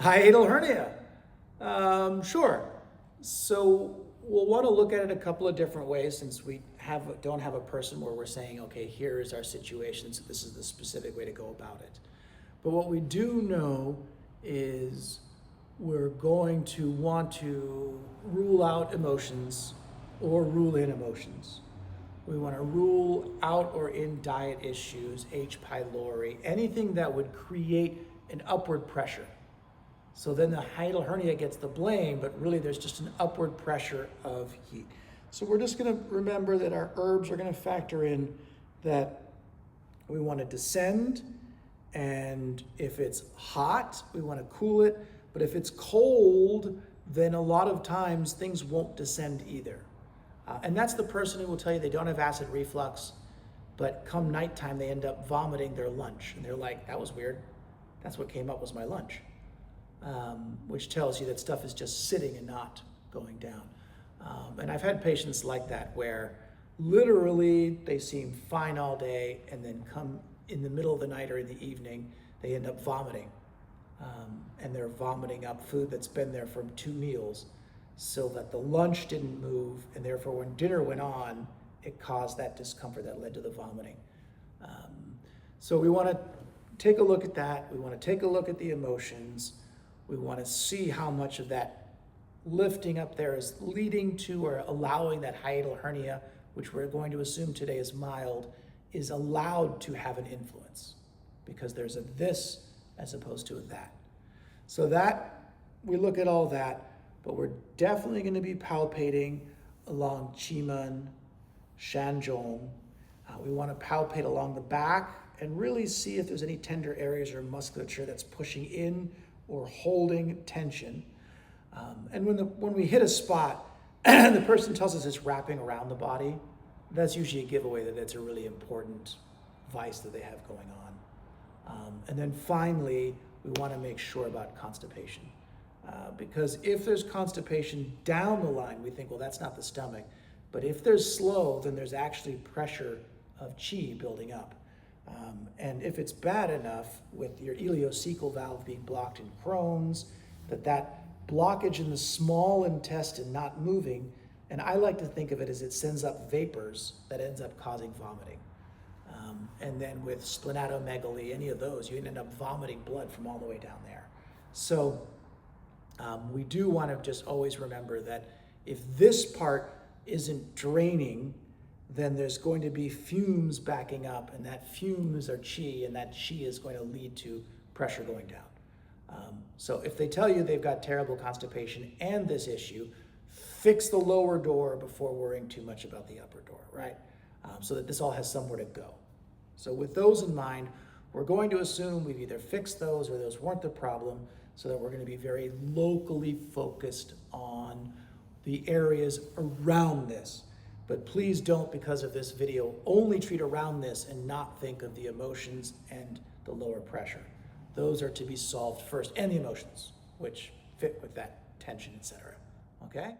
Hiatal hernia. Sure. So we'll want to look at it a couple of different ways since we don't have a person where we're saying, okay, here is our situation, so this is the specific way to go about it. But what we do know is we're going to want to rule out emotions or rule in emotions. We want to rule out or in diet issues, H. pylori, anything that would create an upward pressure. So then the hiatal hernia gets the blame, but really there's just an upward pressure of heat. So we're just going to remember that our herbs are going to factor in that we want to descend, and if it's hot, we want to cool it. But if it's cold, then a lot of times things won't descend either. And that's the person who will tell you they don't have acid reflux, but come nighttime they end up vomiting their lunch. And they're like, that was weird. That's what came up was my lunch. Which tells you that stuff is just sitting and not going down. And I've had patients like that where literally they seem fine all day and then come in the middle of the night or in the evening, they end up vomiting. And they're vomiting up food that's been there from 2 meals so that the lunch didn't move, and therefore when dinner went on, it caused that discomfort that led to the vomiting. So we want to take a look at that. We want to take a look at the emotions. We want to see how much of that lifting up there is leading to or allowing that hiatal hernia, which we're going to assume today is mild, is allowed to have an influence because there's a this as opposed to a that. So that, we look at all that, but we're definitely going to be palpating along Chiman, Shanzhong. We want to palpate along the back and really see if there's any tender areas or musculature that's pushing in or holding tension. And when we hit a spot, the person tells us it's wrapping around the body, that's usually a giveaway that it's a really important vice that they have going on. And then finally, we want to make sure about constipation. Because if there's constipation down the line, we think, well, that's not the stomach. But if there's slow, then there's actually pressure of qi building up. And if it's bad enough with your ileocecal valve being blocked in Crohn's, that blockage in the small intestine not moving, and I like to think of it as it sends up vapors that ends up causing vomiting. And then with splenomegaly, any of those, you end up vomiting blood from all the way down there. So we do want to just always remember that if this part isn't draining, then there's going to be fumes backing up, and that fumes are qi, and that qi is going to lead to pressure going down. So if they tell you they've got terrible constipation and this issue, fix the lower door before worrying too much about the upper door, right? So that this all has somewhere to go. So with those in mind, we're going to assume we've either fixed those or those weren't the problem, so that we're going to be very locally focused on the areas around this. But please don't, because of this video, only treat around this and not think of the emotions and the lower pressure. Those are to be solved first, and the emotions, which fit with that tension, etc. Okay?